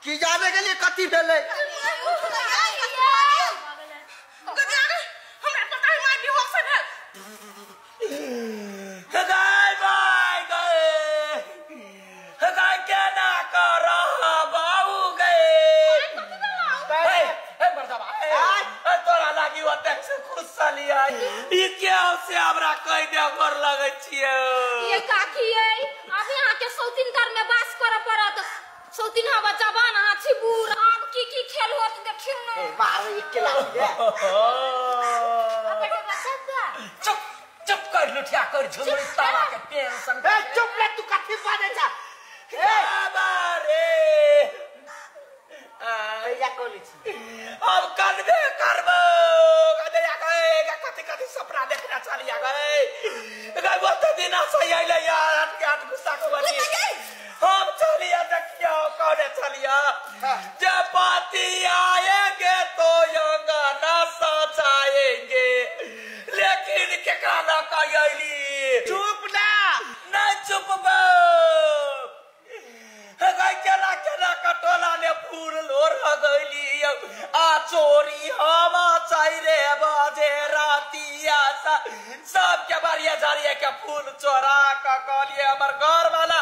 की जाने के लिए कथी भेले चुप कर लुठिया कर झुमरी ताला के पेंशन चुप ले तू कथी बाने छा या कोली छी अब करबे करबो कदे या गए कथी कथी सपना देखना चलिया गए बहुत दिन से आइले यार के गुस्सा को बनी हम चलिया देखियो कौन चलिया जब पाती आएंगे तो यंगाना सजाएंगे लेकिन केकरा ना कहली चुप ना नहीं चुप बे केला केला कटोला ने फूल लोर गईली आ चोरी हम चाइरे बजे रातिया सब के बारिया जारिया के फूल चोरा का कहलिए हमर घर वाला